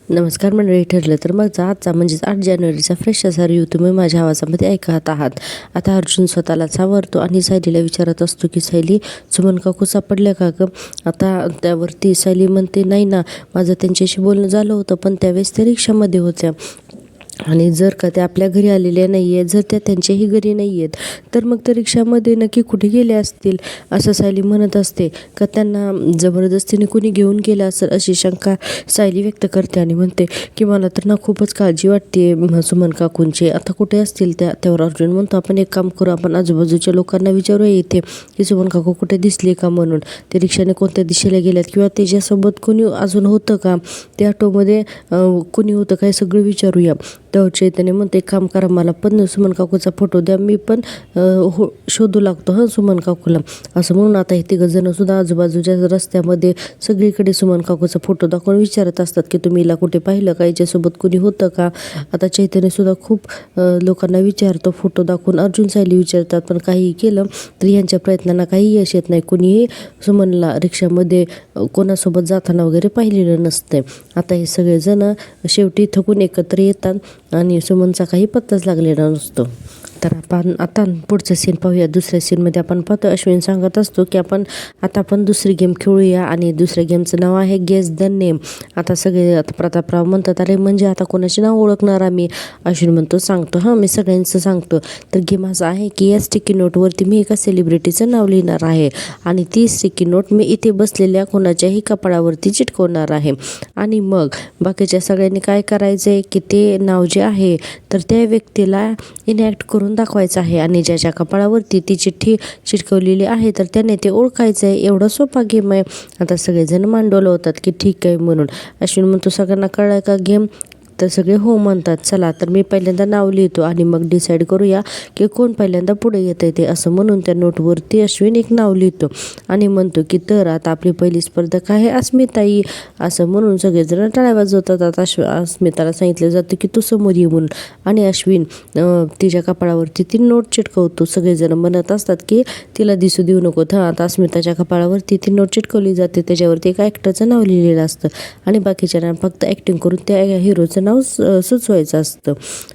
नमस्कार मंडळी. ठरलं तर मग आजचा म्हणजेच 8 जानेवारीचा फ्रेश असा रिव्ह्यू तुम्ही माझ्या आवाजामध्ये ऐकत आहात. आता अर्जुन स्वतःला सावरतो आणि सायलीला विचारत असतो की सायली, सुमन काकू सापडल्या का गं? आता त्यावरती सायली म्हणते, नाही ना, माझं त्यांच्याशी बोलणं झालं होतं, पण त्यावेळेस त्या रिक्षामध्ये होत्या आणि जर का त्या आपल्या घरी आलेल्या नाही आहेत, जर त्या त्यांच्याही घरी नाही आहेत, तर मग त्या रिक्षामध्ये नक्की कुठे गेले असतील असं सायली म्हणत असते. का त्यांना जबरदस्तीने कुणी घेऊन गेलं असेल अशी शंका सायली व्यक्त करते आणि म्हणते की मला तर ना खूपच काळजी वाटते सुमन काकूंची. आता कुठे असतील त्या? त्यावर अर्जुन म्हणतो, आपण एक काम करू, आपण आजूबाजूच्या लोकांना विचारूया इथे की सुमन काकू कुठे दिसली का म्हणून, ते रिक्षाने कोणत्या दिशेला गेल्यात किंवा त्याच्यासोबत कोणी अजून होतं का, त्या ऑटोमध्ये कोणी होतं काय, सगळं विचारूया. तर चैतन्य म्हणते, एक काम करा, मला पण सुमन काकूचा फोटो द्या, मी पण शोधू लागतो हां सुमन काकूला. असं म्हणून आता हे तिघंजणंसुद्धा आजूबाजूच्या रस्त्यामध्ये सगळीकडे सुमन काकूचा फोटो दाखवून विचारत असतात की तुम्ही हिला कुठे पाहिलं का, याच्यासोबत कुणी होतं का. आता चैतन्यसुद्धा खूप लोकांना विचारतो फोटो दाखवून. अर्जुन सायली विचारतात, पण काहीही केलं तर यांच्या प्रयत्नांना काही यश येत नाही. कुणीही सुमनला रिक्षामध्ये कोणासोबत जाताना वगैरे पाहिलेलं नसते. आता हे सगळेजण शेवटी थकून एकत्र येतात आणि सुमनचा काही पत्ताच लागलेला नसतो. तर आपण आता पुढचं सीन पाहूया. दुसऱ्या सीनमध्ये आपण पाहतो, अश्विन सांगत असतो की आपण दुसरी गेम खेळूया आणि दुसऱ्या गेमचं नाव आहे गेस द नेम. आता सगळे आता प्रतापराव म्हणतात, अरे म्हणजे आता कोणाचे नाव ओळखणार आम्ही? अश्विन म्हणतो, सांगतो हां, मी सगळ्यांचं सांगतो. तर गेम असा आहे की या स्टिकी नोटवरती मी एका सेलिब्रिटीचं नाव लिहिणार आहे आणि ती स्टिकी नोट मी इथे बसलेल्या कोणाच्याही कपाळावरती चिटकवणार आहे आणि मग बाकीच्या सगळ्यांनी काय करायचं आहे की ते नाव जे आहे तर त्या व्यक्तीला इनॅक्ट करून दाखवायचं आहे आणि ज्याच्या कपाळावरती ती चिठ्ठी चिटकवलेली आहे तर त्याने ते ओळखायचं आहे. एवढा सोपा गेम आहे. आता सगळेजण मांडवलं होतात की ठीक आहे म्हणून. अश्विन म्हणतो, सगळ्यांना कळलं का गेम? तर सगळे हो म्हणतात. चला तर मी पहिल्यांदा नाव लिहितो आणि मग डिसाईड करूया की कोण पहिल्यांदा पुढे येतं ते. असं म्हणून त्या नोटवरती अश्विन एक नाव लिहितो आणि म्हणतो की तर आता आपली पहिली स्पर्धक आहे अस्मिताई. असं म्हणून सगळेजण टाळ्या वाजवतात. आता अस्मिताला सांगितलं जातं की तू समोर ये म्हणून आणि अश्विन तिच्या कपाळावरती ती नोट चिटकवतो. सगळेजण म्हणत असतात की तिला दिसू देऊ नको. आता अस्मिताच्या कपाळावरती ती नोट चिटकवली जाते. त्याच्यावरती एका ॲक्टरचं नाव लिहिलेलं असतं आणि बाकीच्यांना फक्त ॲक्टिंग करून त्या हिरोचं नाव सुचवायचं असतं.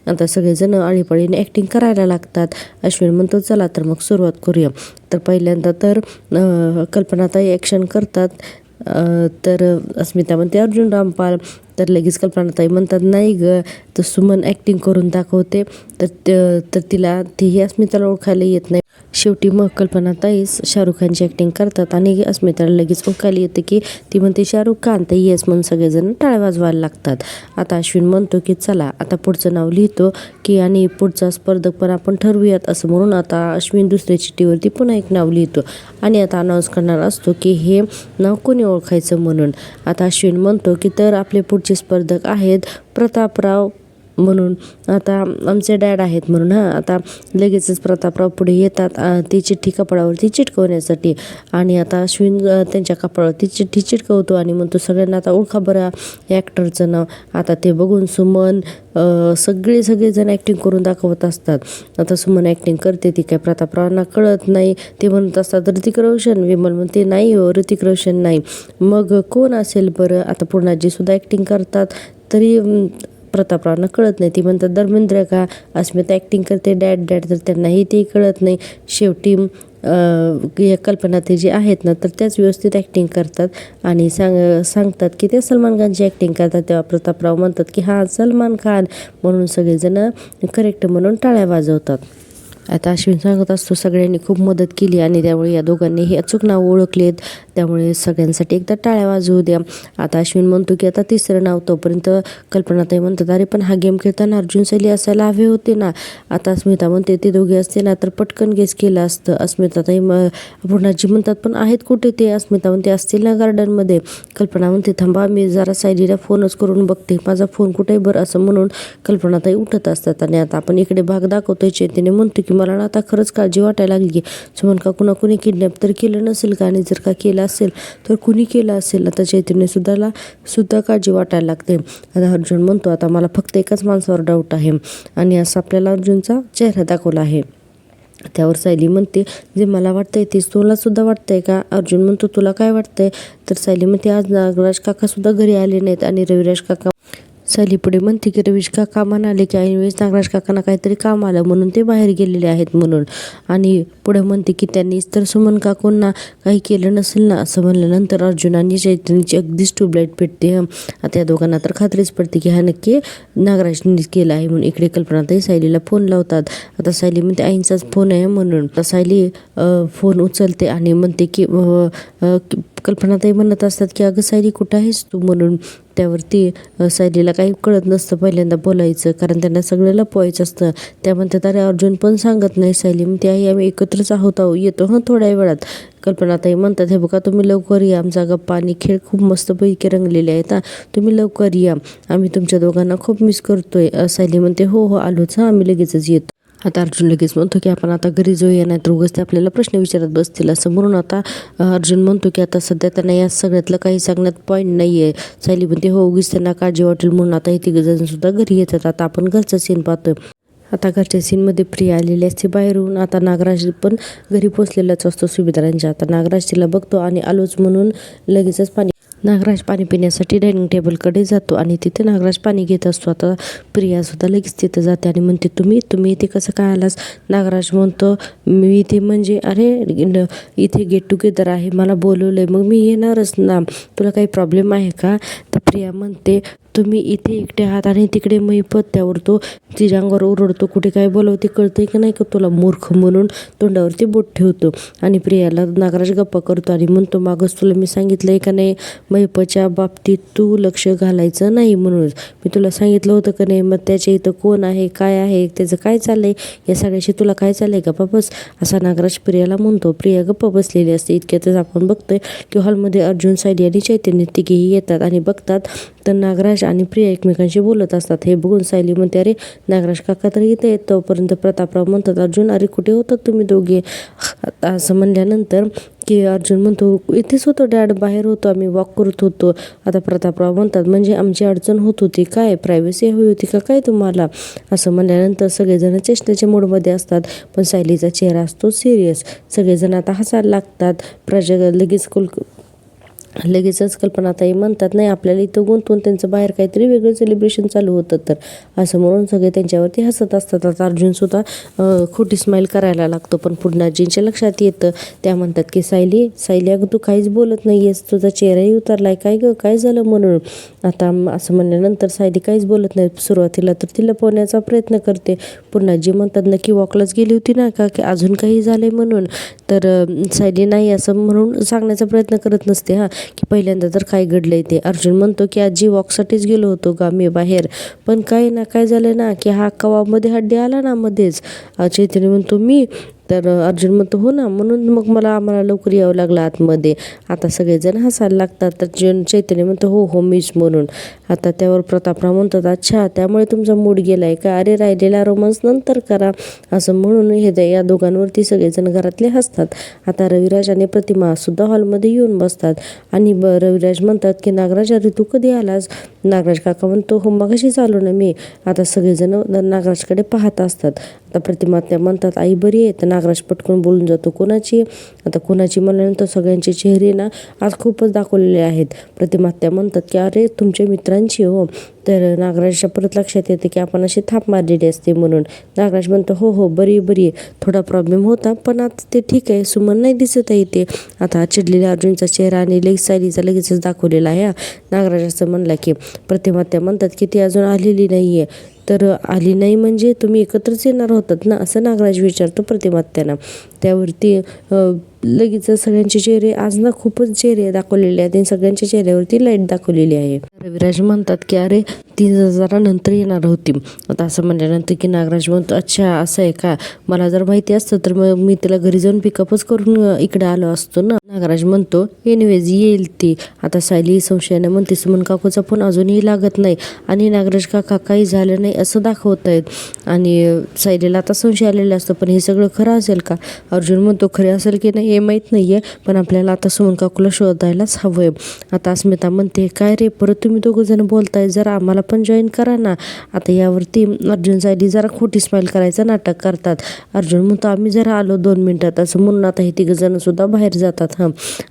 आता सगळेजण आळीपाळीने ॲक्टिंग करायला लागतात. अश्विन म्हणतो, चला तर मग सुरुवात करूया. तर पहिल्यांदा तर कल्पनाताई ॲक्शन करतात. तर अस्मिता म्हणते अर्जुन रामपाल. तर लगेच कल्पनाताई म्हणतात, नाही गं, तर सुमन ॲक्टिंग करून दाखवते. तर तिला तीही अस्मिताला ओळखायला येत नाही. शेवटी मग कल्पनाताईच शाहरुख खानची ॲक्टिंग करतात आणि अस्मिताला लगेच ओळखायला येते की ती म्हणते शाहरुख खान. तर येस म्हणून सगळेजण टाळ्या वाजवायला लागतात. आता अश्विन म्हणतो की चला आता पुढचं नाव लिहितो की आणि पुढचा स्पर्धक पण आपण ठरवूयात. असं म्हणून आता अश्विन दुसऱ्या चिठ्ठीवरती पुन्हा एक नाव लिहितो आणि आता अनाऊन्स करणार असतो की हे नाव कोणी ओळखायचं म्हणून. आता अश्विन म्हणतो की तर आपले पुढचे स्पर्धक आहेत प्रतापराव म्हणून. आता आमचे डॅड आहेत म्हणून. आता लगेचच प्रतापराव पुढे येतात ती चिठ्ठी कपाळावरती चिटकवण्यासाठी आणि आता अश्विन त्यांच्या कपाळावरती चिठ्ठी चिटकवतो आणि म्हणतो, सगळ्यांना आता ओळखा बरं ॲक्टरचं नाव. आता ते बघून सुमन सगळेजण ॲक्टिंग करून दाखवत असतात. आता सुमन ॲक्टिंग करते, ती काय प्रतापरावांना कळत नाही. ते म्हणत असतात ऋतिक रोशन. विमल म्हणते, नाही हो, ऋतिक रोशन नाही. मग कोण असेल बरं? आता पूर्णाजीसुद्धा ॲक्टिंग करतात तरी प्रतापरावांना कळत नाही. ती म्हणतात धर्मेंद्र का. अस्मिता ॲक्टिंग करते डॅड तर त्यांनाही ते कळत नाही. शेवटी कल्पना ते जे आहेत ना तर त्याच व्यवस्थित ॲक्टिंग करतात आणि सांगतात की ते सलमान खानची ॲक्टिंग करतात. तेव्हा प्रतापराव म्हणतात की हां सलमान खान म्हणून सगळेजण करेक्ट म्हणून टाळ्या वाजवतात. आता अश्विन सांगत असतो, सगळ्यांनी खूप मदत केली आणि त्यामुळे या दोघांनीही अचूक नाव ओळखलेत, त्यामुळे सगळ्यांसाठी एकदा टाळ्या वाजवू द्या. आता अश्विन म्हणतो की आता तिसरं नाव. तोपर्यंत कल्पनाताई म्हणतात, अरे पण हा गेम खेळताना अर्जुन सायली असायला हवे होते ना. आता अस्मिता म्हणते, ते दोघे असते ना तर पटकन गेस केलं असतं. अस्मिताताई पूर्णाजी म्हणतात, पण आहेत कुठे ते? अस्मिता म्हणते, असतील ना गार्डनमध्ये. कल्पना म्हणते, थांबा मी जरा सायलीला फोनच करून बघते, माझा फोन कुठे आहे बरं. असं म्हणून कल्पनाताई उठत असतात आणि आता आपण इकडे भाग दाखवतोय. चैतन्य म्हणतो की मला ना आता खरंच काळजी वाटायला लागली. सुमन काकूंना कुणी किडनॅप तर केलं नसेल का, आणि जर का केलं असेल तर कुणी केलं असेल. आता चैतन्यसुद्धा काळजी वाटायला लागते. आता अर्जुन म्हणतो, आता मला फक्त एकाच माणसावर डाऊट आहे आणि असं आपल्याला अर्जुनचा चेहरा दाखवला आहे. त्यावर सायली म्हणते, जे मला वाटतंय तेच तुला सुद्धा वाटतंय का? अर्जुन म्हणतो, तुला काय वाटतंय? तर सायली म्हणते, आज नागराज काका सुद्धा घरी आले नाहीत आणि रविराज काका. सायली पुढे म्हणते की रविश काका म्हणाले की ऐनवेळेस नागराज काकांना काहीतरी काम आलं म्हणून ते बाहेर गेलेले आहेत म्हणून. आणि पुढे म्हणते की त्यांनीच तर सुमन काकूंना काही केलं नसेल ना. असं म्हणल्यानंतर अर्जुन आणि चैतन्यची अगदीच ट्यूबलाईट पेटते. आता या दोघांना तर खात्रीच पडते की हा नक्की नागराजनीच केला आहे म्हणून. इकडे कल्पनाताई सायलीला फोन लावतात. आता सायली म्हणते, आईंचाच फोन आहे म्हणून. आता सायली फोन उचलते आणि म्हणते की कल्पनाताई म्हणत असतात की अगं सायली कुठं आहेस तू म्हणून. त्यावरती सायलीला काही कळत नसतं पहिल्यांदा बोलायचं, कारण त्यांना सगळं लपवायचं असतं. त्या म्हणतात, अरे अर्जुन पण सांगत नाही. सायली म्हणते, आई आम्ही एकत्रच आहोत, येतो थोड्या वेळात. कल्पनाताई म्हणतात, हे बघा तुम्ही लवकर या, आमचा गप्पा आणि खेळ खूप मस्तपैकी रंगलेले आहेत तुम्ही लवकर या, आम्ही तुमच्या दोघांना खूप मिस करतोय. सायली म्हणते, हो हो आलोच आम्ही लगेचच येतो. आता अर्जुन लगेच म्हणतो की आपण आता घरी जाऊया, नाही तर उगाच ते आपल्याला प्रश्न विचारत बसतील. असं म्हणून आता अर्जुन म्हणतो की आता सध्या त्यांना या सगळ्यातलं काही सांगण्यात पॉईंट नाही आहे. सायली म्हणते, हो उगीच त्यांना काळजी वाटेल म्हणून आता हे तिघजण सुद्धा घरी येतात. आता आपण घरचा सीन पाहतोय. आता घरच्या सीनमध्ये प्रिया आलेली असते बाहेरून. आता नागराज पण घरी पोचलेलाच असतो सुभेदारांच्या. आता नागराज तिला बघतो आणि आलोच म्हणून लगेचच नागराज पाणी पिण्यासाठी डायनिंग टेबलकडे जातो आणि तिथे नागराज पाणी घेत असतो. आता प्रिया सुद्धा लगेच तिथं जाते आणि म्हणते, तुम्ही इथे कसं काय आलास? नागराज म्हणतो, मी इथे म्हणजे अरे इथे गेट टुगेदर आहे, मला बोलवलंय, मग मी येणारच ना, तुला काही प्रॉब्लेम आहे का? तर प्रिया म्हणते, तुम्ही इथे एकटे आहात आणि तिकडे मैपत. त्यावर तो तिच्या अंगावर ओरडतो, कुठे काय बोलवते कळतंय की नाही का तुला मूर्ख म्हणून तोंडावरती बोट ठेवतो. आणि प्रियाला नागराज गप्पा करतो आणि म्हणतो, मागच तुला मी सांगितलंय का नाही मैपच्या बाबतीत तू लक्ष घालायचं नाही म्हणून. मी तुला सांगितलं होतं का नाही? मग त्याच्या इथं कोण आहे, काय आहे, त्याचं काय चाललंय, या सगळ्याशी तुला काय चाललंय गप्पा बस, असा नागराज प्रियाला म्हणतो. प्रिया गप्पा बसलेली असते. इतक्यातच आपण बघतोय की हॉलमध्ये अर्जुन, सायली आणि चैतन्य तिघेही येतात आणि बघतात तर नागराज आणि प्रिया एकमेकांशी बोलत असतात. हे बघून सायली म्हणते, अरे नागराज काका तर इथे येत. तोपर्यंत प्रतापराव म्हणतात, अर्जुन अरे कुठे होतात तुम्ही दोघे? असं म्हणल्यानंतर की अर्जुन म्हणतो, इथेच होतो डॅड, बाहेर होतो आम्ही, वॉक करत होतो. आता प्रतापराव म्हणतात, म्हणजे आमची अडचण होत होती काय? प्रायव्हसी हवी होती का काय तुम्हाला? असं म्हणल्यानंतर सगळेजण चेष्टेच्या मूडमध्ये असतात, पण सायलीचा चेहरा असतो सिरियस. सगळेजण आता हसायला लागतात. लगेचच कल्पनाताई म्हणतात, नाही आपल्याला इथं गुंतवून त्यांचं बाहेर काहीतरी वेगळं सेलिब्रेशन चालू होतं तर, असं म्हणून सगळे त्यांच्यावरती हसत असतात. आता अर्जुन सुद्धा खोटी स्माईल करायला लागतो, पण पुन्हाजींच्या लक्षात येतं. त्या म्हणतात की सायली अगं तू काहीच बोलत नाही आहेस, तुझा चेहराही उतरलाय, काय गं काय झालं म्हणून. आता असं म्हणल्यानंतर सायली काहीच बोलत नाही. सुरुवातीला तर तिला पोहण्याचा प्रयत्न करते. पुन्हाजी म्हणतात, नक्की वॉकलाच गेली होती ना का, की अजून काही झालंय म्हणून. तर सायली नाही असं म्हणून सांगण्याचा प्रयत्न करत नसते की पहिल्यांदा तर काय घडलंय ते. अर्जुन म्हणतो की आजी वॉकसाठीच गेलो होतो का मी बाहेर, पण काय ना काय झालं ना की हा कवामध्ये हड्डी आला ना मध्येच. चैतन्य म्हणतो, मी? तर अर्जुन म्हणतो, हो ना, म्हणून मग आम्हाला लवकर यावं लागलं आतमध्ये. आता सगळेजण हसायला लागतात. तर चैतन्य म्हणतो, हो मीच म्हणून. आता त्यावर प्रतापराव म्हणतात, अच्छा त्यामुळे तुमचा मूड गेलाय का? अरे राहिलेला रोमांस नंतर करा. असं म्हणून या दोघांवरती सगळेजण घरातले हसतात. आता रविराज आणि प्रतिमा सुद्धा हॉलमध्ये येऊन बसतात आणि रविराज म्हणतात की नागराज अरे तू कधी आलास? नागराज काका म्हणतो, हो मगाशीच आलो ना मी. आता सगळेजण नागराजकडे पाहत असतात. आता प्रतिमा त्या म्हणतात, आई बरी आहे? तर नागराज पटकन बोलून जातो, कोणाची? आता कोणाची म्हणल्यानंतर सगळ्यांचे चेहरे ना आज खूपच दाखवलेले आहेत. प्रतिमा त्या म्हणतात की अरे तुमच्या मित्रांची हो. तर नागराजच्या परत लक्षात येते की आपण अशी थाप मारलेली असते म्हणून. नागराज म्हणतो, हो बरी आहे, थोडा प्रॉब्लेम होता पण आता ते ठीक आहे, सुमन नाही दिसत आहे ते. आता चिडलेल्या अर्जुनचा चेहरा आणि सायलीचा लगेचच दाखवलेला आहे. नागराज असं म्हणला की प्रतिमा त्या म्हणतात की ती अजून आलेली नाही आहे. तर आली नाही म्हणजे तुम्ही एकत्रच येणार होतात ना, असं नागराज विचारतो प्रतिमात्यांना. त्यावरती लगेच सगळ्यांचे चेहरे आज ना खूपच चेहरे दाखवलेले आहेत आणि सगळ्यांच्या चेहऱ्यावरती लाईट दाखवलेली आहे. रविराज म्हणतात की अरे ती जरा नंतर येणार होती. आता असं म्हणल्यानंतर की नागराज म्हणतो, अच्छा असं आहे का, मला जर माहिती असतं तर मग मी तिला घरी जाऊन पिकअपच करून इकडे आलो असतो ना. नागराज म्हणतो, एनिवेज येईल ती. आता सायली संशयाने म्हणते, सुमन काकूचा फोन अजूनही लागत नाही आणि नागराज काका काही झालं नाही असं दाखवत आहेत. आणि सायलीला आता संशय आलेला असतो, पण हे सगळं खरं असेल का? अर्जुन म्हणतो, खरे असेल की नाही हे माहीत नाही आहे, पण आपल्याला आता सुमन काकूला शोधायलाच हवं आहे. आता अस्मिता म्हणते, काय रे परत तुम्ही दोघं जण बोलताय, जरा आम्हाला पण जॉईन करा ना. आता यावरती अर्जुन सायली जरा खोटी स्माईल करायचं नाटक करतात. अर्जुन म्हणतो आम्ही जरा आलो 2 मिनिटात असं म्हणून आता हे 3 जण सुद्धा बाहेर जातात.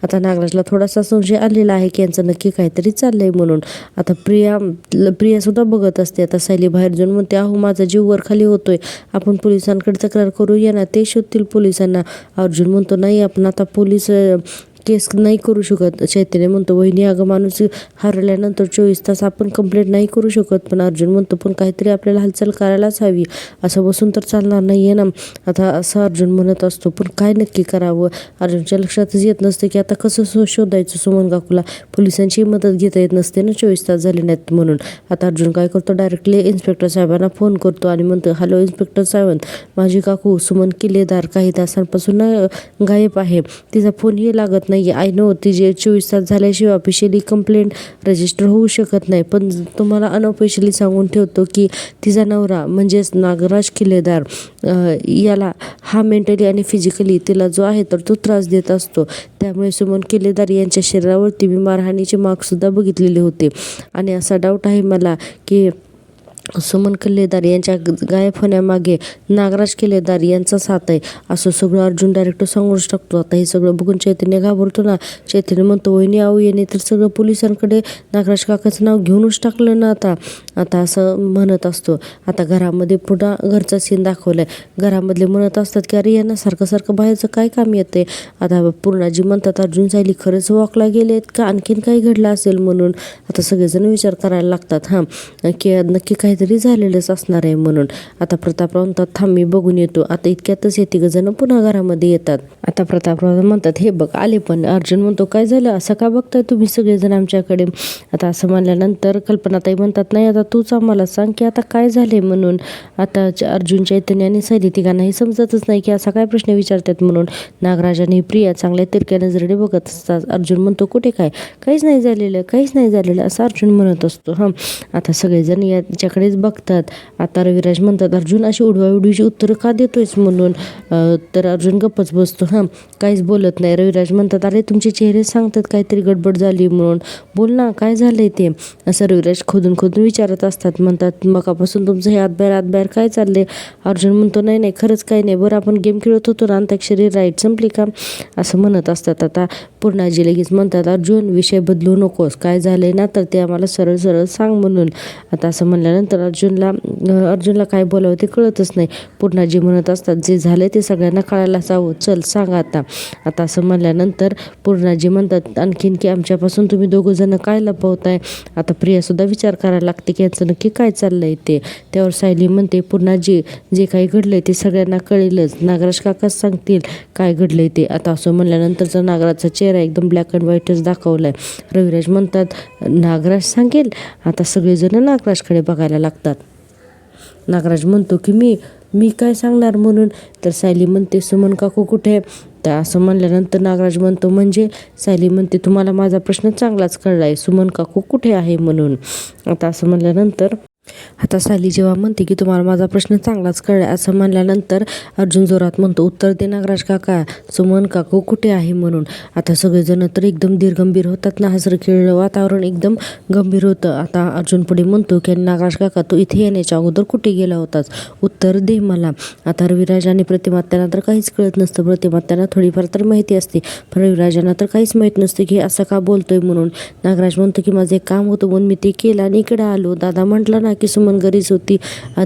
आता नागराजला थोडासा संशय आलेला आहे की यांचं नक्की काहीतरी चाललंय म्हणून. आता प्रिया सुद्धा बघत असते. आता सायली बाहेर जाऊन म्हणते अहो माझा जीव वर खाली होतोय, आपण पोलिसांकडे तक्रार करूया ना, ते शोधतील पोलिसांना. अर्जुन म्हणतो नाही आपण आता पोलीस केस नाही करू शकत. चैतन्य म्हणतो वहिनी अगं माणूस हरवल्यानंतर 24 तास आपण कंप्लेंट नाही करू शकत. पण अर्जुन म्हणतो पण काहीतरी आपल्याला हालचाल करायलाच हवी, असं बसून तर चालणार नाही आहे ना. आता असं अर्जुन म्हणत असतो. पण काय नक्की करावं अर्जुनच्या लक्षातच येत नसतं की आता कसं शोधायचं सुमन काकूला. पोलिसांची मदत घेता येत नसते ना 24 तास झाले नाहीत म्हणून. आता अर्जुन काय करतो डायरेक्टली इन्स्पेक्टर साहेबांना फोन करतो आणि म्हणतो हॅलो इन्स्पेक्टर साहेब, माझी काकू सुमन किल्लेदार काही तासांपासून गायब आहे. तिचा फोनही लागत नाही. आय नो तिचे 24 तास झाल्याशिवाय ऑफिशियली कंप्लेंट रजिस्टर होऊ शकत नाही. पण तुम्हाला अनऑफिशियली सांगून ठेवतो की तिचा नवरा म्हणजेच नागराज किल्लेदार याला हा मेंटली आणि फिजिकली तिला जो आहे तर तो त्रास देत असतो. त्यामुळे सुमन किल्लेदार यांच्या शरीरावरती मी मारहाणीचे मार्कसुद्धा बघितलेले होते आणि असा डाऊट आहे मला की सुमन किल्लेदार यांच्या गायब होण्यामागे नागराज किल्लेदार यांचा साथ आहे, असं सगळं अर्जुन डायरेक्ट सांगूनच टाकतो. आता हे सगळं बघून चैतन्य घाबरतो ना. चैतन्य म्हणतो वहिनी आऊ येणे तर सगळं पोलिसांकडे नागराज काकाचं नाव घेऊनच टाकलं ना आता असं म्हणत असतो. आता घरामध्ये पुन्हा घरचा सीन दाखवलाय. घरामधले म्हणत असतात की अरे यांना सारखं बाहेरचं काय काम येते. आता पूर्णाजी म्हणतात अर्जुन सायली खरंच वॉकला गेलेत का आणखीन काही घडलं असेल म्हणून. आता सगळेजण विचार करायला लागतात की नक्की काहीतरी झालेलंच असणार आहे म्हणून. आता प्रतापराव म्हणतात थांब मी बघून येतो. आता इतक्यातच हे 3 जण पुन्हा घरामध्ये येतात. आता प्रतापराव म्हणतात हे बघ आले. पण अर्जुन म्हणतो काय झालं असं का बघताय तुम्ही सगळेजण आमच्याकडे. आता असं म्हणल्यानंतर कल्पनाताई म्हणतात नाही आता तूच आम्हाला सांग की आता काय झाले म्हणून. आता अर्जुन चैतन्य आणि सायली तिघांनाही समजतच नाही की असा काय प्रश्न विचारतात म्हणून. नागराज आणि प्रिया चांगल्या तिरक्या नजरेने बघत असतात. अर्जुन म्हणतो कुठे काहीच नाही झालेलं असं अर्जुन म्हणत असतो. आता सगळेजण याच्याकडेच बघतात. आता रविराज म्हणतात अर्जुन अशी उडवाउडवीची उत्तरं का देतोयस म्हणून. तर अर्जुन गप्पच बसतो. काहीच बोलत नाही. रविराज म्हणतात अरे तुमचे चेहरे सांगतात काहीतरी गडबड झाली म्हणून, बोल ना काय झालंय ते, असं रविराज खोदून विचारत असतात. म्हणतात मगापासून तुमचं हे आतबाहेर काय चाललंय. अर्जुन म्हणतो नाही खरंच काही नाही, बरं आपण गेम खेळत होतो ना अंताक्षरी राईट संपली का, असं म्हणत असतात. आता पूर्णाजी लगेच म्हणतात अर्जुन विषय बदलू नकोस, काय झालंय ना तर ते आम्हाला सरळ सांग म्हणून. आता असं म्हणल्यानंतर अर्जुनला काय बोलावं ते कळतच नाही. पूर्णाजी म्हणत असतात जे झालंय ते सगळ्यांना कळायलाच हवं, चल सांग आता. आता असं म्हणल्यानंतर पूर्णाजी म्हणतात आणखीन की आमच्यापासून तुम्ही 2 जण काय लपवताय. आता प्रिया सुद्धा विचार करायला लागते की यांचं नक्की काय चाललंय ते. त्यावर सायली म्हणते पूर्णाजी जे काही घडलंय ते सगळ्यांना कळेलच, नागराज काकाच सांगतील काय घडलंय ते. आता असं म्हणल्यानंतरचा नागराजचा चेहरा एकदम ब्लॅक अँड व्हाईटच दाखवलाय. रविराज म्हणतात नागराज सांगेल. आता सगळेजण नागराजकडे बघायला लागतात. नागराज म्हणतो की मी काय सांगणार म्हणून. तर सायली म्हणते सुमन काकू कुठे. तर असं म्हणल्यानंतर नागराज म्हणतो म्हणजे. सायली म्हणते तुम्हाला माझा प्रश्न चांगलाच कळलाय, सुमन काकू कुठे आहे म्हणून. आता असं म्हणल्यानंतर आता सायली जेव्हा म्हणते की तुम्हाला माझा प्रश्न चांगलाच कळलाय असं म्हणल्यानंतर अर्जुन जोरात म्हणतो उत्तर दे नागराज काका, सुमन काकू कुठे आहे म्हणून. आता सगळेजण तर एकदम धीरगंभीर होतात ना. हसरं वातावरण एकदम गंभीर होतं. आता अर्जुन पुढे म्हणतो की नागराज काका तू इथे येण्याच्या अगोदर कुठे गेला होतास, उत्तर दे मला. आता रविराज आणि प्रतिमात्यांना तर काहीच कळत नसतं. प्रतिमात्यांना थोडीफार तर माहिती असते पण रविराजांना तर काहीच माहीत नसतं की असं का बोलतोय म्हणून. नागराज म्हणतो की माझं एक काम होतं म्हणून मी ते केलं आणि इकडे आलो. दादा म्हटलं ना की सुमन घरीच होती,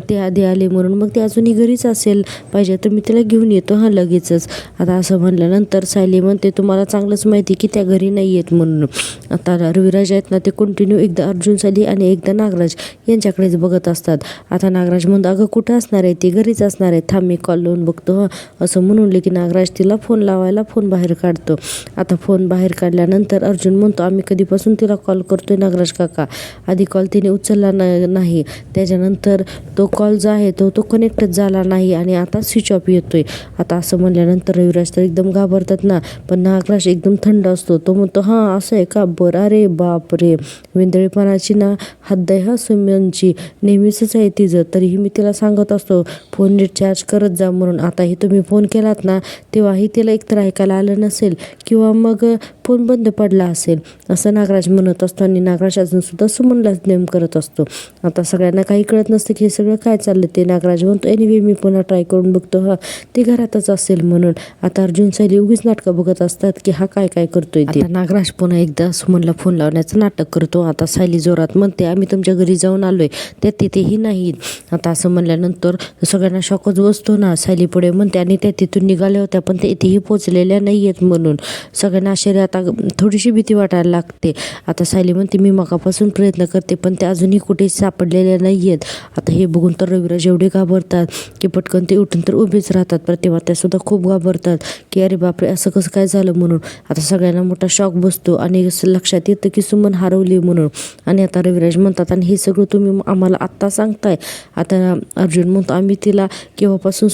ते आधी आले म्हणून, मग ते अजूनही घरीच असेल, पाहिजे तर मी तिला घेऊन येतो लगेचच. आता असं म्हणल्यानंतर सायली म्हणते तुम्हाला चांगलंच माहिती की त्या घरी नाही आहेत म्हणून. आता रविराज आहेत ना ते कंटिन्यू एकदा अर्जुन सायली आणि एकदा नागराज यांच्याकडेच बघत असतात. आता नागराज म्हणतो अगं कुठं असणार आहे ती, घरीच असणार आहे, थांब मी कॉल लावून बघतो असं म्हणून की नागराज तिला फोन लावायला फोन बाहेर काढतो. आता फोन बाहेर काढल्यानंतर अर्जुन म्हणतो आम्ही कधीपासून तिला कॉल करतोय नागराज काका, आधी कॉल तिने उचलला नाही, त्याच्यानंतर तो कॉल जो आहे तो कनेक्टच झाला नाही आणि आता स्विच ऑफ येतोय. आता असं म्हणल्यानंतर रविराज तर एकदम घाबरतात ना. पण नागराज एकदम थंड असतो. तो म्हणतो हां असं आहे का, बरं, अरे बाप रे, वेंदळेपणाची ना हद्द आहे हा सुमनची, नेहमीच आहे तिचं. तरीही मी तिला सांगत असतो फोन नीट चार्ज करत जा म्हणून. आताही तुम्ही फोन केलात ना तेव्हाही तिला एकतर ऐकायला आलं नसेल किंवा मग फोन बंद पडला असेल असं नागराज म्हणत असतो. आणि नागराज अजूनसुद्धा सुमनलाच ब्लेम करत असतो. आता सगळ्यांना काही कळत नसतं की हे सगळं काय चाललं ते. नागराज म्हणतो एनिवे मी पुन्हा ट्राय करून बघतो, हा ते घरातच असेल म्हणून. आता अर्जुन सायली उगीच नाटकं बघत असतात की हा काय काय करतोय ते. नागराज पुन्हा एकदा सुमनला फोन लावण्याचं नाटक करतो. आता सायली जोरात म्हणते आम्ही तुमच्या घरी जाऊन आलोय, त्या तिथेही नाहीत. आता असं म्हणल्यानंतर सगळ्यांना शॉकच बसतो ना. सायली पुढे म्हणते आणि त्या तिथून निघाल्या होत्या पण ते इथेही पोचलेल्या नाही आहेत म्हणून. सगळ्यांना आश्चर्य, आता थोडीशी भीती वाटायला लागते. आता सायली म्हणते मी मगापासून प्रयत्न करते पण ते अजूनही कुठेच सापडलेल्या नाही आहेत. आता हे बघून तर रविराज एवढे घाबरतात की पटकन ते उठून तर उभेच राहतात. प्रतिमा त्यासुद्धा खूप घाबरतात की अरे बापरे असं कसं काय झालं म्हणून. आता सगळ्यांना मोठा शॉक बसतो आणि लक्षात येतं की सुमन हरवली म्हणून. आणि आता रविराज म्हणतात आणि हे सगळं तुम्ही आम्हाला आत्ता सांगताय. आता अर्जुन म्हणतो आम्ही तिला केव्हापासून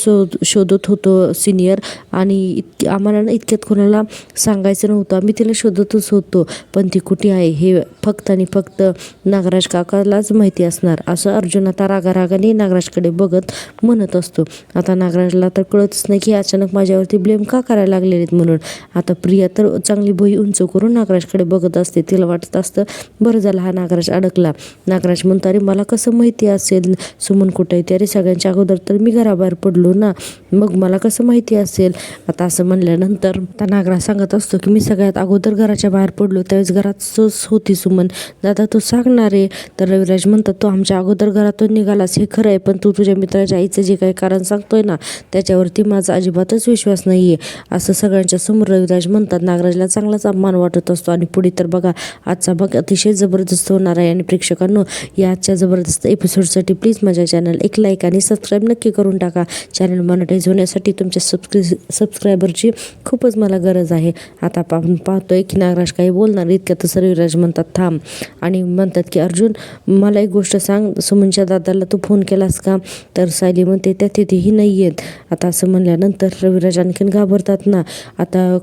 शोधत होतो सिनियर, आणि आम्हाला ना इतक्यात कोणाला सांगायचं नव्हतं, आम्ही तिला शोधतच होतो पण ती कुठे आहे हे फक्त आणि फक्त नागराज काकालाच माहिती असणार असं अर्जुन आता रागारागाने नागराजकडे बघत म्हणत असतो. आता नागराजला तर कळतच नाही की अचानक माझ्यावरती ब्लेम का करायला लागलेत म्हणून. आता प्रिया तर चांगली भुई उंच करून नागराजकडे बघत असते. तिला वाटत असतं बरं झालं हा नागराज अडकला. नागराज म्हणतो अरे मला कसं माहिती असेल सुमन कुठे आहे ते, अरे सगळ्यांच्या अगोदर तर मी घराबाहेर पडलो ना, मग मला कसं माहिती असेल. आता असं म्हणल्यानंतर नागराज सांगत असतो की मी सगळ्यात अगोदर घराच्या बाहेर पडलो त्यावेळेस घरातच होती सुमन, दादा तू सांगणार आहे. तर रविराज म्हणतात तू आमच्या अगोदर घरातून निघालास हे खरं आहे पण तू तुझ्या मित्राच्या आईचं जे काही कारण सांगतोय ना त्याच्यावरती माझा अजिबातच विश्वास नाही आहे असं सगळ्यांच्या समोर रविराज म्हणतात. नागराजला चांगलाच अपमान वाटत असतो. आणि पुढे तर बघा आजचा भाग अतिशय जबरदस्त होणार आहे. आणि प्रेक्षकांनो या आजच्या जबरदस्त एपिसोडसाठी प्लीज माझ्या चॅनल एक लाईक आणि सबस्क्राईब नक्की करून टाका. चॅनल मॉनिटाईज होण्यासाठी तुमच्या सबस्क्रायबरची खूपच मला गरज आहे. आता आपण पाहतोय की नागराज काही बोलणार इतक्यातच रविराज म्हणतात थांब, आणि म्हणतात की अर्जुन मला एक गोष्ट सांग, सुमनच्या दादाला तू फोन केलास का. तर सायली म्हणते त्या तिथेही नाही आहेत. आता असं म्हणल्यानंतर रविराज आणखीन घाबरतात ना. आता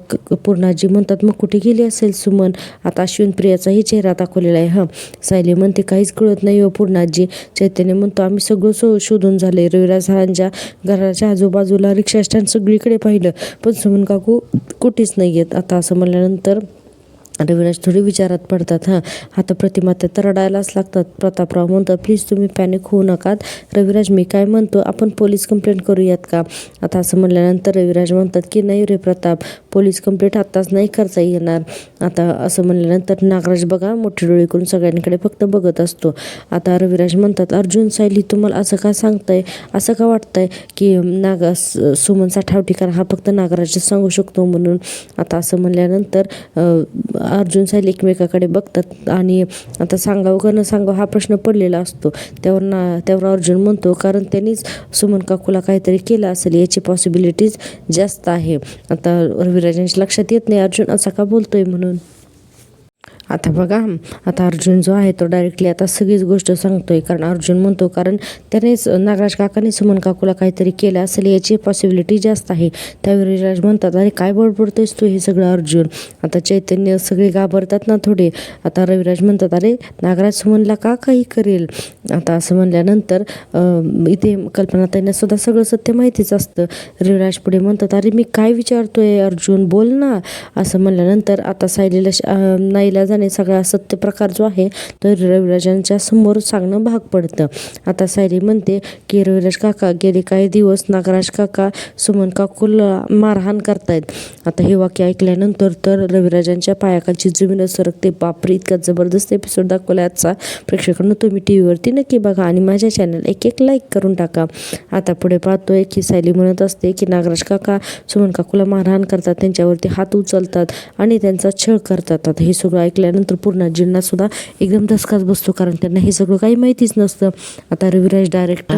पूर्णाजी म्हणतात मग कुठे गेली असेल सुमन. आता अश्विन प्रियाचाही चेहरा दाखवलेला आहे. हां सायली म्हणते काहीच कळत नाही हो पूर्णाजी. चैतन्य म्हणतो आम्ही सगळं शोधून झाले. रविराज सरांच्या घराच्या आजूबाजूला रिक्षा स्टँड सगळीकडे पाहिलं पण सुमन काकू कुठेच नाही आहेत. आता असं म्हणल्यानंतर रविराज थोडे विचारात पडतात. आता प्रतिमा त्या तर रडायलाच लागतात. प्रतापराव म्हणतात प्लीज तुम्ही पॅनिक होऊ नकात. रविराज मी काय म्हणतो आपण पोलीस कंप्लेंट करूयात का. आता असं म्हणल्यानंतर रविराज म्हणतात की नाही रे प्रताप, पोलीस कंप्लेंट आत्ताच नाही करता येणार. आता असं म्हणल्यानंतर नागराज बघा मोठे डोळे करून सगळ्यांकडे फक्त बघत असतो. आता रविराज म्हणतात अर्जुन सायली तुम्हाला असं का सांगताय, असं का वाटतंय की सुमनचा ठाव ठिकाण हा फक्त नागराजच सांगू शकतो म्हणून. आता असं म्हणल्यानंतर अर्जुन सायली एकमेकाकडे बघतात आणि आता सांगावं का न सांगावं हा प्रश्न पडलेला असतो. त्यावर अर्जुन म्हणतो कारण त्यांनीच सुमन काकूला काहीतरी केलं असेल याची पॉसिबिलिटीज जास्त आहे. आता रविराजांच्या लक्षात येत नाही अर्जुन असा का बोलतोय म्हणून. आता बघा आता अर्जुन जो आहे तो डायरेक्टली आता सगळीच गोष्ट सांगतोय. कारण अर्जुन म्हणतो कारण त्यानेच नागराज काकाने सुमन काकूला काहीतरी केलं असेल याची पॉसिबिलिटी जास्त आहे. त्यावेळी राज म्हणतात अरे काय बडबडतोयस तू हे सगळं अर्जुन. आता चैतन्य सगळे घाबरतात ना थोडे. आता रविराज म्हणतात अरे नागराज सुमनला का काही करेल. आता असं म्हणल्यानंतर इथे कल्पनाताईंना सुद्धा सगळं सत्य माहितीच असतं. रविराज पुढे म्हणतात अरे मी काय विचारतोय अर्जुन बोल ना. असं म्हणल्यानंतर आता सायलीला नाईला जाणे सगळा सत्य प्रकार जो आहे तो रविराजांच्या समोर सांगणं भाग पडतं. आता सायली म्हणते की रविराज काका गेले काही दिवस नागराज काका सुमन काकूला मारहाण करतायत. आता हे वाक्य ऐकल्यानंतर तर रविराजांच्या पायाखालची जमीन सरकते. बापरे इतका जबरदस्त एपिसोड दाखवला आजचा. प्रेक्षकांना तुम्ही टीव्हीवरती नक्की बघा आणि माझ्या चॅनल एक लाईक करून टाका. आता पुढे पाहतोय की सायली म्हणत असते की नागराज काका सुमन काकूला मारहाण करतात, त्यांच्यावरती हात उचलतात आणि त्यांचा छळ करतात. आता हे सगळं ऐकल्यानंतर पूर्णाजींना सुद्धा एकदम धसकाच बसतो कारण त्यांना हे सगळं काही माहितीच नसतं. आता रविराज डायरेक्ट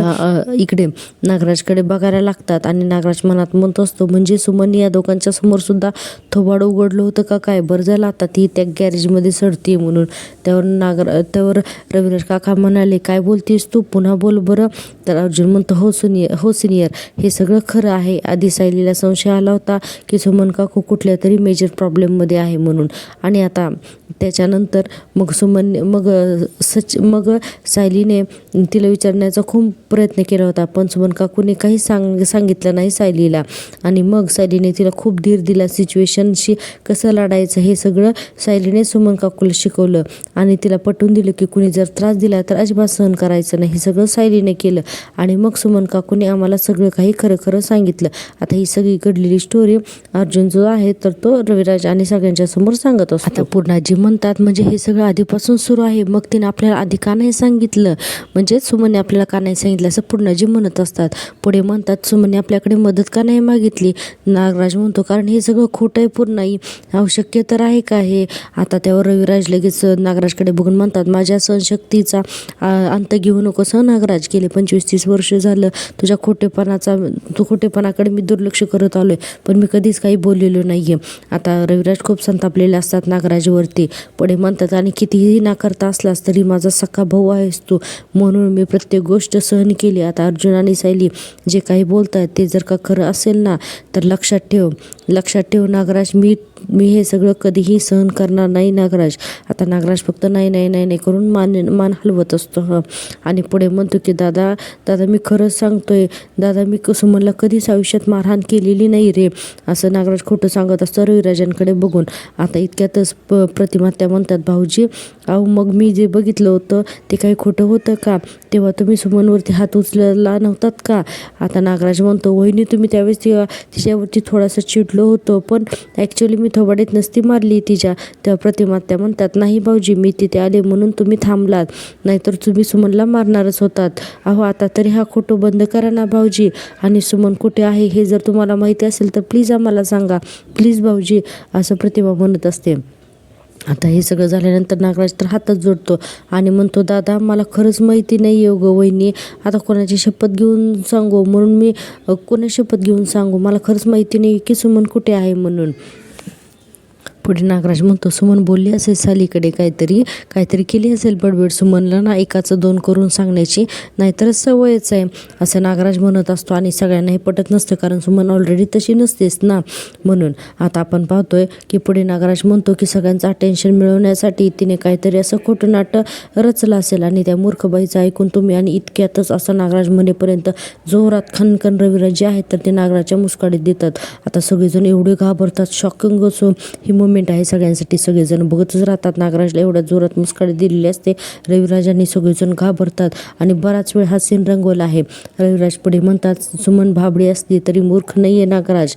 इकडे नागराजकडे बघायला लागतात आणि नागराज मनात म्हणत असतो म्हणजे सुमन या दोघांच्या समोर सुद्धा थोबाड उघडलं होतं का काय. बरं झालं आता ती त्या गॅरेजमध्ये सडते म्हणून. त्यावर रविराज काका म्हणाले काय बोलतेस तू, पुन्हा बोल बरं. तर अर्जुन म्हणतो हो सिनियर, हे सगळं खरं आहे. आधी सायलीला संशय आला होता की सुमन काकू कुठल्या तरी मेजर प्रॉब्लेममध्ये आहे म्हणून. आणि आता त्याच्यानंतर मग मग सायलीने तिला विचारण्याचा खूप प्रयत्न केला होता, पण सुमन काकूने काही सांगितलं नाही सायलीला. आणि मग सायलीने तिला खूप धीर दिला. सिच्युएशनशी कसं लढायचं हे सगळं सायलीने सुमन काकूला शिकवलं आणि तिला पटवून दिलं की कुणी जर त्रास दिला तर अजिबात सहन करायचं नाही. हे सगळं सायलीने केलं आणि मग सुमन काकूने आम्हाला सगळं काही खरं खरं सांगितलं. आता ही सगळी घडलेली स्टोरी अर्जुन जो आहे तर तो रविराज आणि सगळ्यांच्या समोर सांगत असतो. आता पूर्णाजी म्हणतात म्हणजे हे सगळं आधीपासून सुरू आहे, मग तिने आपल्याला आधी का नाही सांगितलं, म्हणजे सुमनने आपल्याला का नाही सांगितलं असं पूर्णाजी म्हणत असतात. पुढे म्हणतात सुमनने आपल्याकडे मदत का नाही मागितली. नागराज म्हणतो कारण हे सगळं खोटं आहे पूर्णाई, आवश्यक तर आहे का हे. आता त्यावर रविराज लगेच नागराजकडे बघून म्हणतात माझ्या सहनशक्तीचा अंत घेऊ नकोस नागराज. गेले 25-30 वर्ष झालं तुझ्या खोटेपणाकडे मी दुर्लक्ष करत आलोय, पण मी कधीच काही बोललेलो नाहीये. आता रविराज खूप संतापलेले असतात नागराजवरती. पुढे म्हणतात आणि कितीही नाकारता असलास तरी माझा सख्खा भाऊ आहेस तू, म्हणून मी प्रत्येक गोष्ट सहन केली. आता अर्जुन आणि सायली जे काही बोलतात ते जर का खरं असेल ना तर लक्षात ठेव नागराज, मी हे सगळं कधीही सहन करणार नाही नागराज. आता नागराज फक्त नाही नाही नाही नाही करून मान हलवत असतो. आणि पुढे म्हणतो की दादा मी खरंच सांगतोय दादा, मी सुमनला कधीच आयुष्यात मारहाण केलेली नाही रे, असं नागराज खोटं सांगत असतं रविराजांकडे बघून. आता इतक्यातच प्रतिमा त्या म्हणतात भाऊजी अहो मग मी जे बघितलं होतं ते काही खोटं होतं का, तेव्हा तुम्ही सुमनवरती हात उचलला नव्हतात का. आता नागराज म्हणतो वहिनी तुम्ही त्यावेळेस तिच्यावरती थोडासा चिडलो होतो, पण ॲक्च्युली मी थोबाडीत नसती मारली तिच्या. तेव्हा प्रतिमा त्या म्हणतात नाही भाऊजी, मी तिथे आले म्हणून तुम्ही थांबलात, नाहीतर तुम्ही सुमनला मारणारच होतात. अहो आता तरी हा खोटं बंद करा ना भाऊजी, आणि सुमन कुठे आहे हे जर तुम्हाला माहिती असेल तर प्लीज आम्हाला सांगा, प्लीज भाऊजी, असं प्रतिमा म्हणत असते. आता हे सगळं झाल्यानंतर नागराज तर हातच जोडतो आणि म्हणतो दादा मला खरंच माहिती नाही आहे गं वहिनी, आता कोणाची शपथ घेऊन सांगू, म्हणून मी कोणाची शपथ घेऊन सांगू, मला खरंच माहिती नाही की सुमन कुठे आहे म्हणून. पुढे नागराज म्हणतो सुमन बोलली असेल सालीकडे काहीतरी केली असेल बडबड, सुमनला ना एकाचं 2 करून सांगण्याची नाहीतरच सवयच आहे, असं नागराज म्हणत असतो. आणि सगळ्यांना हे पटत नसतं कारण सुमन ऑलरेडी तशी नसतेच ना म्हणून. आता आपण पाहतोय की पुढे नागराज म्हणतो की सगळ्यांचं अटेन्शन मिळवण्यासाठी तिने काहीतरी असं खोटं नाटक रचलं असेल आणि त्या मूर्खबाईचं ऐकून तुम्ही. आणि इतक्यातच असं नागराज म्हणेपर्यंत जोरात खनखन रविराज जे आहेत तर ते नागराजच्या मुस्काडीत देतात. आता सगळेजण एवढे घाबरतात, शॉकिंग असो ही मोमेंट आहे सगळ्यांसाठी. सगळेजण बघतच राहतात. नागराजला एवढ्या जोरात मुस्काडी दिलेली असते रविराजांनी, सगळेजण घाबरतात आणि बराच वेळ हा सीन रंगवला आहे. रविराज पुढे म्हणतात सुमन भाबडी असली तरी मूर्ख नाहीये नागराज,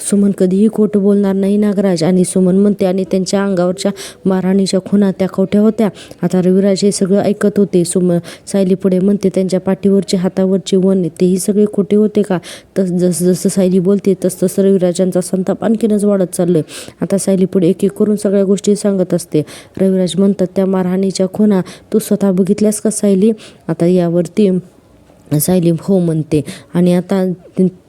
सुमन कधीही खोटं बोलणार नाही नागराज. आणि सुमन म्हणते आणि त्यांच्या अंगावरच्या मारहाणीच्या खुणा त्या खोट्या होत्या. आता रविराज हे सगळं ऐकत होते. सायली पुढे म्हणते त्यांच्या पाठीवरचे हातावरचे वन तेही सगळे खोटे होते का. जसं सायली बोलते तसं रविराजांचा संताप आणखीनच वाढत चाललोय. आता सायली पुढे एक एक करून सगळ्या गोष्टी सांगत असते. रविराज म्हणतात त्या मारहाणीच्या खुणा तू स्वतः बघितल्यास का सायली. आता यावरती सायली हो म्हणते आणि आता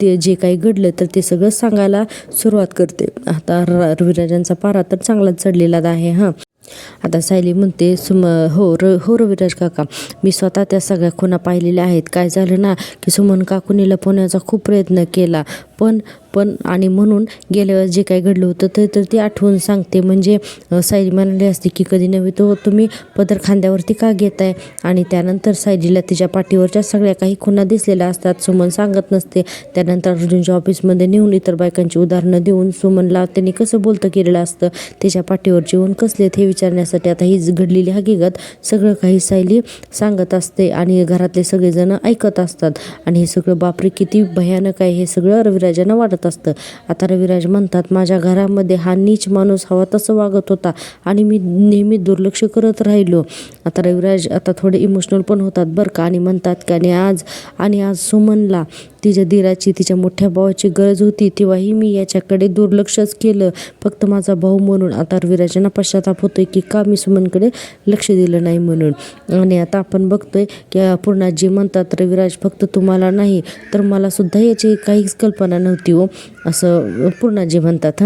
ते जे काही घडलं तर ते सगळं सांगायला सुरुवात करते. आता रविराजांचा पारा तर चांगलाच चढलेला आहे. आता सायली म्हणते हो रविराज काका, मी स्वतः त्या सगळ्या खुणा पाहिलेल्या आहेत. काय झालं ना की सुमन काकूने लपवण्याचा खूप प्रयत्न केला, पण आणि म्हणून गेल्या वेळेस जे काही घडलं होतं तर ती आठवून सांगते. म्हणजे सायली म्हणाली असते की कधी नव्हे तो तुम्ही पदर खांद्यावरती का घेताय. आणि त्यानंतर सायलीला तिच्या पाठीवरच्या सगळ्या काही खुणा दिसलेल्या असतात, सुमन सांगत नसते. त्यानंतर अर्जुनच्या ऑफिसमध्ये नेऊन इतर बायकांची उदाहरणं देऊन सुमनला त्यांनी कसं बोलतं केलेलं असतं, त्याच्या पाठीवरचे ऊन कसलेत हे विचारण्यासाठी आता ही घडलेली हकीकत सगळं काही सायली सांगत असते आणि घरातले सगळेजण ऐकत असतात. आणि हे सगळं बापरे किती भयानक आहे हे सगळं रविराजांना वाटत असतं. आता रविराज म्हणतात माझ्या घरामध्ये हा नीच माणूस हवा तसं वागत होता आणि मी नेहमी दुर्लक्ष करत राहिलो. आता रविराज आता थोडे इमोशनल पण होतात बरं का आणि म्हणतात की आज सुमनला तिच्या दिराची तिच्या मोठ्या भावाची गरज होती तेव्हाही मी याच्याकडे दुर्लक्षच केलं फक्त माझा भाऊ म्हणून. आता रविराजांना पश्चाताप होतोय की का मी सुमनकडे लक्ष दिलं नाही म्हणून. आणि आता आपण बघतोय की पूर्णाजी म्हणतात रविराज फक्त तुम्हाला नाही तर मला सुद्धा याची काहीच कल्पना नव्हती हो, असं पूर्णाजी म्हणतात.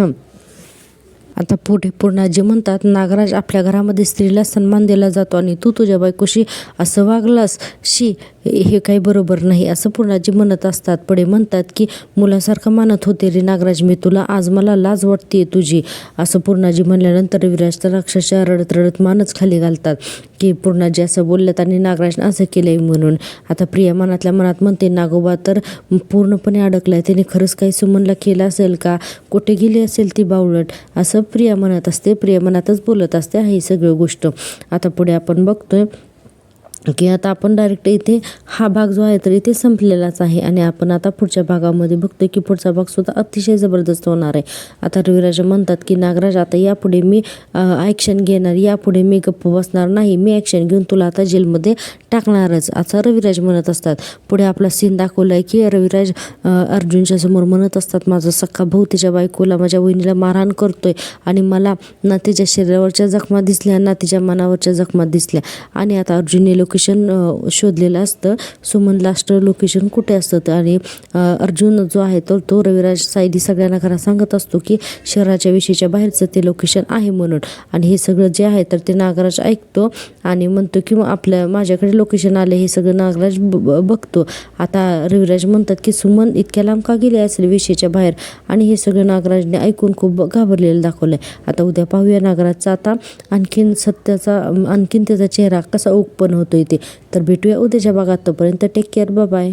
आता पुढे पूर्णाजी म्हणतात, नागराज आपल्या घरामध्ये स्त्रीला सन्मान दिला जातो आणि तू तुझ्या बायकोशी असं वागलास, शी हे काही बरोबर नाही असं पूर्णाजी म्हणत असतात. पुढे म्हणतात की मुलासारखं मानत होते रे नागराज मी तुला, आज मला लाज वाटते तुझी असं पूर्णाजी म्हणल्यानंतर रविराज तर अक्षरशः रडत रडत मानच खाली घालतात की पूर्णाजी असं बोलल्यात आणि नागराजनं असं केलंय म्हणून. आता प्रिया मनातल्या मनात म्हणते, नागोबा तर पूर्णपणे अडकलाय, त्याने खरंच काही सुमनला केलं असेल का, कुठे गेली असेल ती बावळट असं प्रिया म्हणत असते. प्रिया मनातच बोलत असते ही सगळी गोष्ट. आता पुढे आपण बघतोय की आता आपण डायरेक्ट इथे हा भाग जो आहे तर इथे संपलेलाच आहे आणि आपण आता पुढच्या भागामध्ये बघतोय की पुढचा भाग सुद्धा अतिशय जबरदस्त होणार आहे. आता रविराज म्हणतात की नागराज आता यापुढे मी ॲक्शन घेणार, यापुढे मी गप्प बसणार नाही, मी ॲक्शन घेऊन तुला आता जेलमध्ये टाकणारच असं रविराज म्हणत असतात. पुढे आपला सीन दाखवला आहे की रविराज अर्जुनच्या समोर म्हणत असतात, माझा सख्खा भाऊ तिच्या बायकोला माझ्या वहिनीला मारहाण करतोय आणि मला ना तिच्या शरीरावरच्या जखमा दिसल्या ना तिच्या मनावरच्या जखमा दिसल्या. आणि आता अर्जुनने लोकेशन शोधलेलं असतं, सुमन लास्ट लोकेशन कुठे असतं आणि अर्जुन जो आहे तर तो रविराज सायली सगळ्यांना खरा सांगत असतो की शहराच्या विषयीच्या बाहेरचं ते लोकेशन आहे म्हणून. आणि हे सगळं जे आहे तर ते नागराज ऐकतो आणि म्हणतो की माझ्याकडे लोकेशन आले, हे सगळं नागराज बघतो. आता रविराज म्हणतात की सुमन इतक्या लांब का गेले असेल विषयीच्या बाहेर, आणि हे सगळं नागराजने ऐकून खूप घाबरलेलं दाखवलं आहे. आता उद्या पाहूया नागराजचा आता आणखीन त्याचा चेहरा कसा ओपन होतोय ते. तर भेटूया उद्याच्या भागात, तोपर्यंत टेक केअर, बाय बाय.